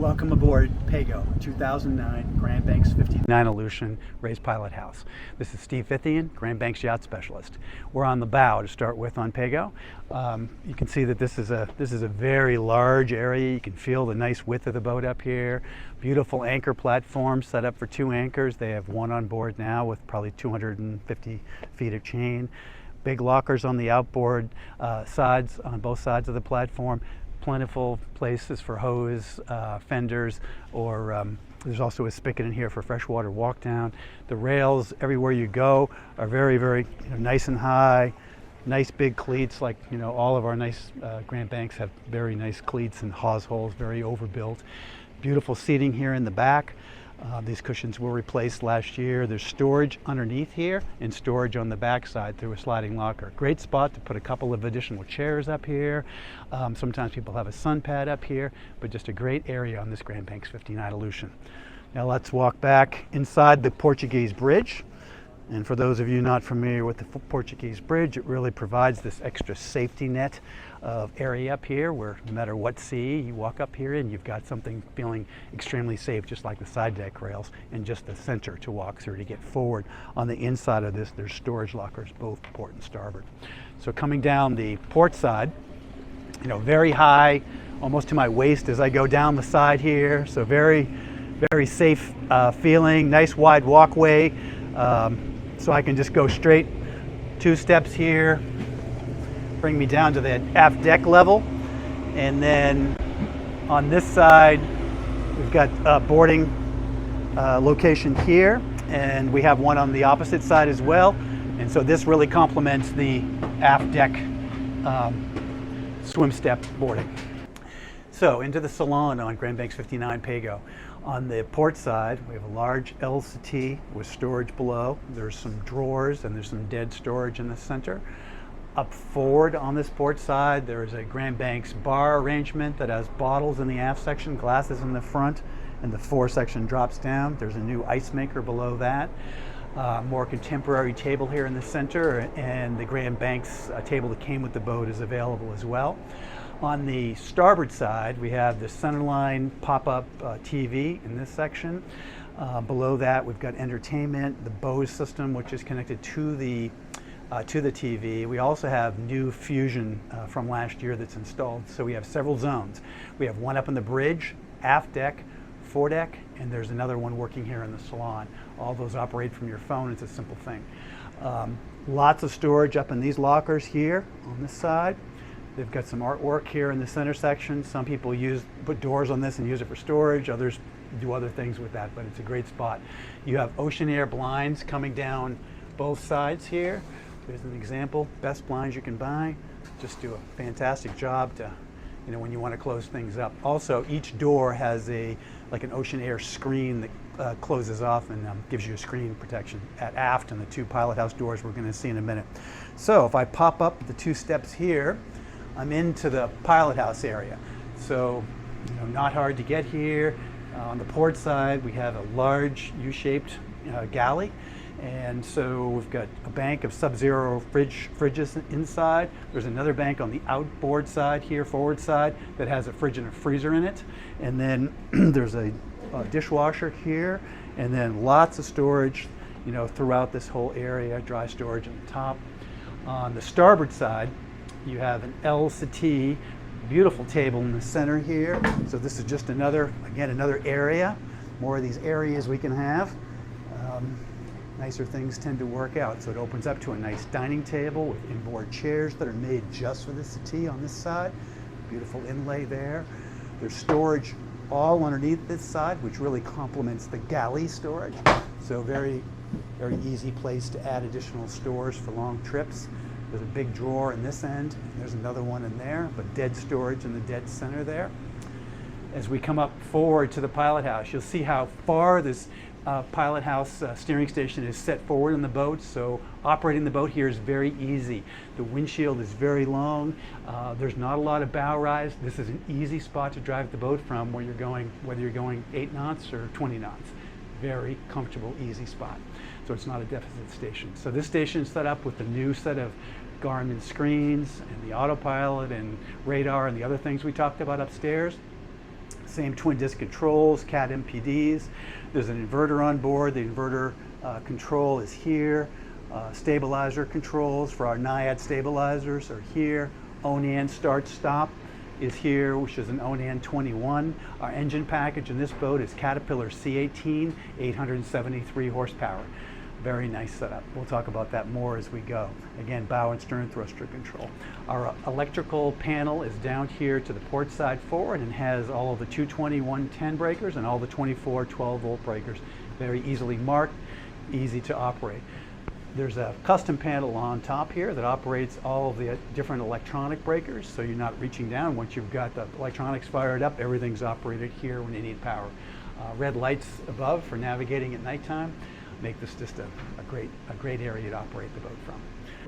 Welcome aboard PAGO 2009 Grand Banks 59 Aleutian Raised Pilot House. This is Steve Fithian, Grand Banks Yacht Specialist. We're on the bow to start with on PAGO. You can see that this is a very large area. You can feel the nice width of the boat up here. Beautiful anchor platform set up for 2 anchors. They have 1 on board now with probably 250 feet of chain. Big lockers on the outboard sides, on both sides of the platform. Plentiful places for hose, fenders, or there's also a spigot in here for freshwater walk down. The rails everywhere you go are very, very nice and high. Nice big cleats, like all of our nice Grand Banks have very nice cleats and hawse holes, very overbuilt. Beautiful seating here in the back. These cushions were replaced last year. There's storage underneath here and storage on the back side through a sliding locker. Great spot to put a couple of additional chairs up here. Sometimes people have a sun pad up here, but just a great area on this Grand Banks 59 Aleutian. Now let's walk back inside the Portuguese bridge. And for those of you not familiar with the Portuguese bridge, it really provides this extra safety net of area up here where no matter what sea, you walk up here and you've got something feeling extremely safe, just like the side deck rails and just the center to walk through to get forward. On the inside of this, there's storage lockers, both port and starboard. So coming down the port side, very high, almost to my waist as I go down the side here. So very, very safe feeling, nice wide walkway. So I can just go straight 2 steps here, bring me down to the aft deck level. And then on this side, we've got a boarding location here, and we have one on the opposite side as well. And so this really complements the aft deck swim step boarding. So into the Salon on Grand Banks 59 PAGO. On the port side, we have a large LCT with storage below. There's some drawers and there's some dead storage in the center. Up forward on this port side, there's a Grand Banks bar arrangement that has bottles in the aft section, glasses in the front, and the fore section drops down. There's a new ice maker below that. More contemporary table here in the center, and the Grand Banks table that came with the boat is available as well. On the starboard side, we have the centerline pop-up TV in this section. Below that, we've got entertainment, the Bose system, which is connected to the TV. We also have new Fusion from last year that's installed. So we have several zones. We have one up in the bridge, aft deck, foredeck, and there's another one working here in the Salon. All those operate from your phone. It's a simple thing. Lots of storage up in these lockers here on this side. They've got some artwork here in the center section. Some people put doors on this and use it for storage. Others do other things with that, but it's a great spot. You have ocean air blinds coming down both sides here. There's an example, best blinds you can buy. Just do a fantastic job to, when you want to close things up. Also, each door has like an ocean air screen that closes off and gives you a screen protection at aft and the 2 pilot house doors we're going to see in a minute. So if I pop up the 2 steps here, I'm into the pilot house area. So, not hard to get here. On the port side, we have a large U-shaped galley. And so we've got a bank of sub-zero fridges inside. There's another bank on the outboard side here, forward side, that has a fridge and a freezer in it. And then there's a dishwasher here, and then lots of storage, throughout this whole area, dry storage on the top. On the starboard side, you have an LCT, beautiful table in the center here. So this is just another area. More of these areas we can have. Nicer things tend to work out. So it opens up to a nice dining table with inboard chairs that are made just for the settee on this side. Beautiful inlay there. There's storage all underneath this side, which really complements the galley storage. So very, very easy place to add additional stores for long trips. There's a big drawer in this end, and there's another one in there, but dead storage in the dead center there. As we come up forward to the pilot house, you'll see how far this pilot house steering station is set forward in the boat, so operating the boat here is very easy. The windshield is very long. There's not a lot of bow rise. This is an easy spot to drive the boat from whether you're going 8 knots or 20 knots. Very comfortable, easy spot. So it's not a deficit station. So this station is set up with the new set of Garmin screens and the autopilot and radar and the other things we talked about upstairs. Same twin disc controls, CAT MPDs. There's an inverter on board. The inverter control is here. Stabilizer controls for our Naiad stabilizers are here. Onan start stop is here, which is an Onan 21. Our engine package in this boat is Caterpillar C18, 873 horsepower. Very nice setup. We'll talk about that more as we go. Again, bow and stern thruster control. Our electrical panel is down here to the port side forward and has all of the 220 110 breakers and all the 24 12-volt breakers. Very easily marked, easy to operate. There's a custom panel on top here that operates all of the different electronic breakers, so you're not reaching down. Once you've got the electronics fired up, everything's operated here when you need power. Red lights above for navigating at nighttime make this just a great area to operate the boat from.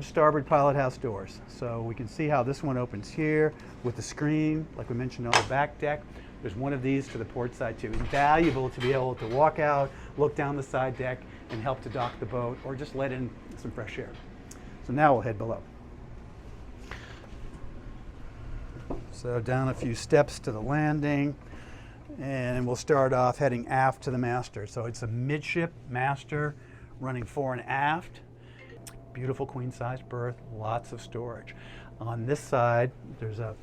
Starboard pilot house doors. So we can see how this one opens here with the screen, like we mentioned on the back deck. There's one of these to the port side too. Invaluable to be able to walk out, look down the side deck, and help to dock the boat, or just let in some fresh air. So now we'll head below. So down a few steps to the landing, and we'll start off heading aft to the master. So it's a midship master running fore and aft. Beautiful queen-size berth, lots of storage. On this side, there's a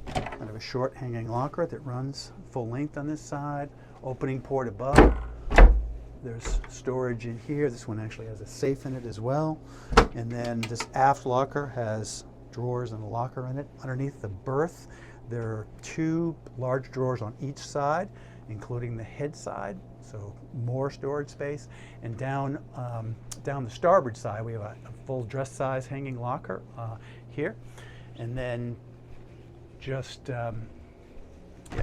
kind of a short hanging locker that runs full length on this side. Opening port above. There's storage in here. This one actually has a safe in it as well. And then this aft locker has drawers and a locker in it. Underneath the berth, there are two large drawers on each side, including the head side, so more storage space. And down the starboard side, we have a full dress size hanging locker here. And then just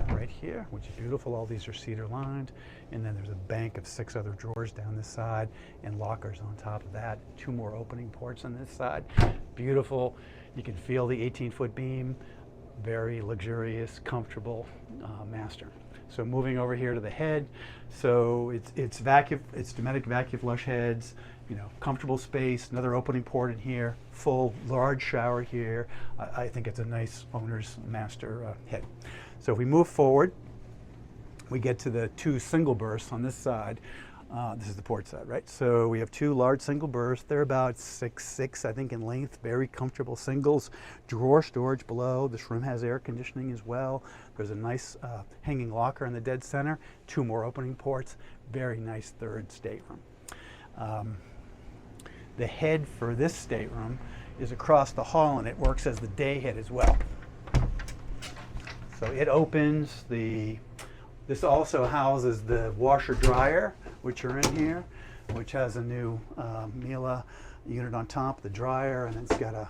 right here, which is beautiful. All these are cedar lined. And then there's a bank of 6 other drawers down this side and lockers on top of that. 2 more opening ports on this side. Beautiful. You can feel the 18-foot beam. Very luxurious, comfortable master. So moving over here to the head. So it's Dometic vacuum flush heads. You know, comfortable space. Another opening port in here. Full large shower here. I think it's a nice owner's master head. So if we move forward, we get to the 2 single berths on this side. This is the port side, right? So we have 2 large single berths. They're about 6'6", I think, in length. Very comfortable singles. Drawer storage below. This room has air conditioning as well. There's a nice hanging locker in the dead center. 2 more opening ports. Very nice third stateroom. The head for this stateroom is across the hall, and it works as the day head as well. So it opens. This also houses the washer dryer, which are in here, which has a new Miele unit on top of the dryer, and it's got a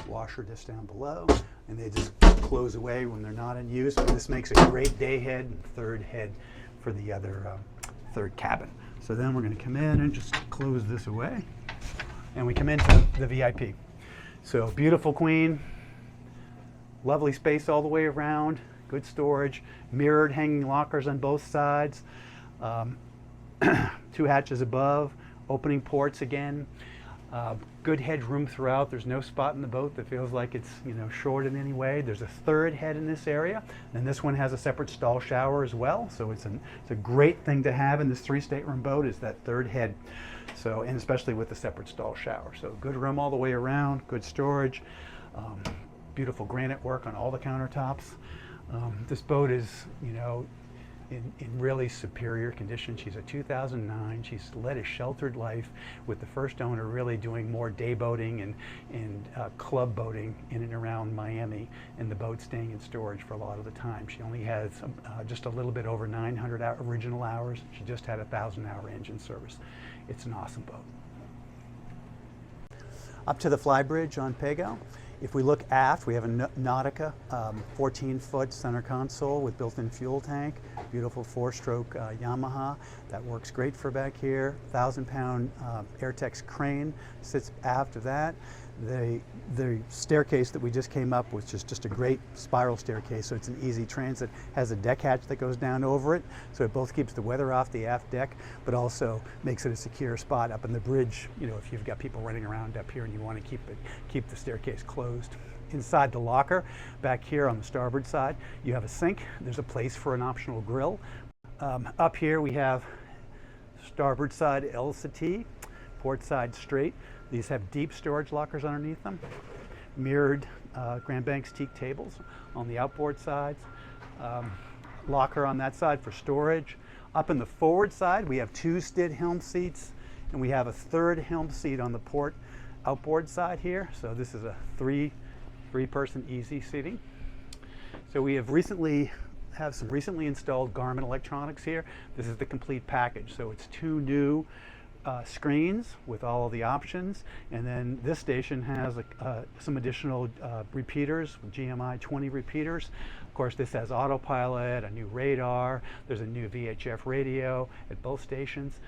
washer just down below, and they just close away when they're not in use. But this makes a great day head and third head for the other third cabin. So then we're going to come in and just close this away, and we come into the VIP. So beautiful queen, lovely space all the way around. Good storage, mirrored hanging lockers on both sides, 2 hatches above, opening ports again, good headroom throughout. There's no spot in the boat that feels like it's short in any way. There's a third head in this area, and this one has a separate stall shower as well. So it's a great thing to have in this 3 stateroom boat is that third head. So, and especially with the separate stall shower. So good room all the way around, good storage, beautiful granite work on all the countertops. This boat is, in really superior condition. She's a 2009. She's led a sheltered life with the first owner really doing more day boating and club boating in and around Miami, and the boat staying in storage for a lot of the time. She only has just a little bit over 900 original hours. She just had a 1,000-hour engine service. It's an awesome boat. Up to the Flybridge on Pago. If we look aft, we have a Nautica 14-foot center console with built-in fuel tank. Beautiful 4-stroke Yamaha. That works great for back here. 1,000-pound Airtex crane sits aft of that. The staircase that we just came up with is just a great spiral staircase, so it's an easy transit. Has a deck hatch that goes down over it, so it both keeps the weather off the aft deck, but also makes it a secure spot up in the bridge. If you've got people running around up here and you want to keep the staircase closed. inside the locker, back here on the starboard side, you have a sink. There's a place for an optional grill. Up here we have starboard side L to T, port side straight. These have deep storage lockers underneath them. Mirrored Grand Banks teak tables on the outboard sides. Locker on that side for storage. Up in the forward side, we have 2 Stid helm seats, and we have a 3rd helm seat on the port outboard side here. So this is a three-person easy seating. So we have some recently installed Garmin electronics here. This is the complete package. So it's 2 new screens with all of the options, and then this station has some additional repeaters, GMI 20 repeaters. Of course, this has autopilot, a new radar, there's a new VHF radio at both stations.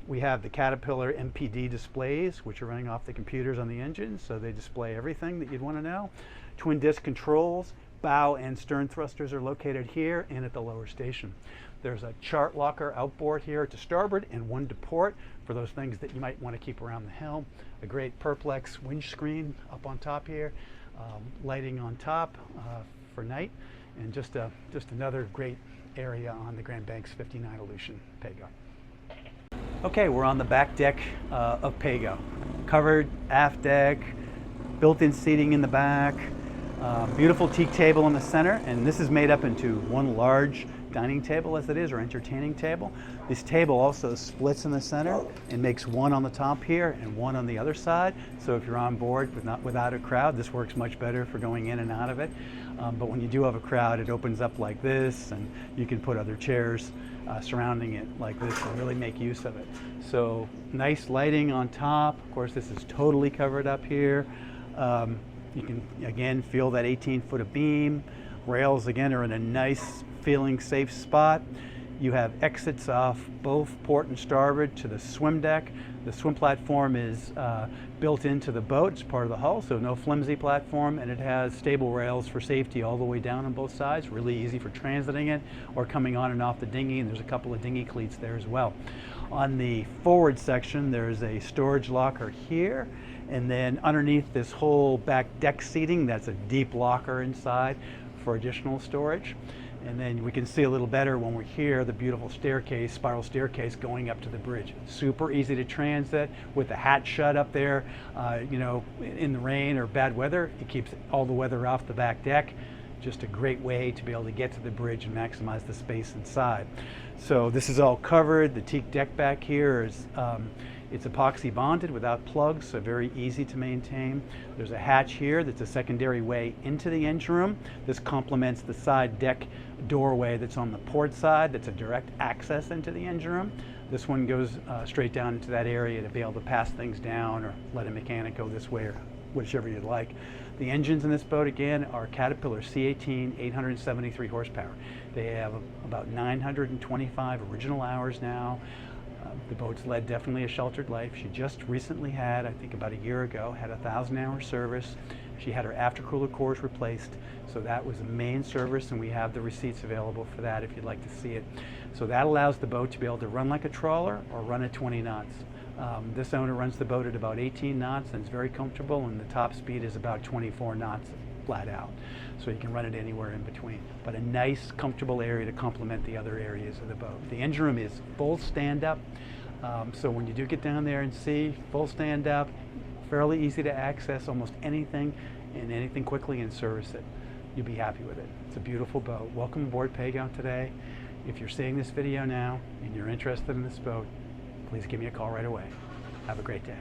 We have the Caterpillar MPD displays, which are running off the computers on the engines, so they display everything that you'd want to know. Twin disc controls, bow and stern thrusters are located here and at the lower station. There's a chart locker outboard here to starboard and 1 to port for those things that you might want to keep around the helm. A great Perplex windscreen up on top here, lighting on top for night, and just another great area on the Grand Banks 59 Aleutian PAGO. Okay, we're on the back deck of PAGO. Covered aft deck, built-in seating in the back, beautiful teak table in the center, and this is made up into 1 large dining table as it is, or entertaining table. This table also splits in the center and makes 1 on the top here and 1 on the other side. So if you're on board without a crowd, this works much better for going in and out of it. But when you do have a crowd, it opens up like this, and you can put other chairs surrounding it like this and really make use of it. So nice lighting on top. Of course, this is totally covered up here. You can again feel that 18-foot of beam. Rails again are in a nice feeling safe spot. You have exits off both port and starboard to the swim deck. The swim platform is built into the boat. It's part of the hull, so no flimsy platform, and it has stable rails for safety all the way down on both sides. Really easy for transiting it or coming on and off the dinghy, and there's a couple of dinghy cleats there as well. On the forward section, there's a storage locker here, and then underneath this whole back deck seating, that's a deep locker inside for additional storage. And then we can see a little better when we're here, the beautiful staircase, spiral staircase going up to the bridge. Super easy to transit with the hatch shut up there. You know, in the rain or bad weather, it keeps all the weather off the back deck. Just a great way to be able to get to the bridge and maximize the space inside. So this is all covered. The teak deck back here is it's epoxy bonded without plugs, so very easy to maintain. There's a hatch here that's a secondary way into the engine room. This complements the side deck doorway that's on the port side. That's a direct access into the engine room. This one goes straight down into that area to be able to pass things down or let a mechanic go this way or whichever you'd like. The engines in this boat, again, are Caterpillar C18 873 horsepower. They have about 925 original hours now. The boat's led definitely a sheltered life. She just recently had, I think about a year ago, had a 1,000-hour service. She had her aftercooler cores replaced, so that was the main service, and we have the receipts available for that if you'd like to see it. So that allows the boat to be able to run like a trawler or run at 20 knots. This owner runs the boat at about 18 knots and it's very comfortable, and the top speed is about 24 knots flat out. So you can run it anywhere in between. But a nice, comfortable area to complement the other areas of the boat. The engine room is full stand-up. So when you do get down there and see, full stand-up, fairly easy to access almost anything and anything quickly and service it. You'll be happy with it. It's a beautiful boat. Welcome aboard PAGO today. If you're seeing this video now and you're interested in this boat, please give me a call right away. Have a great day.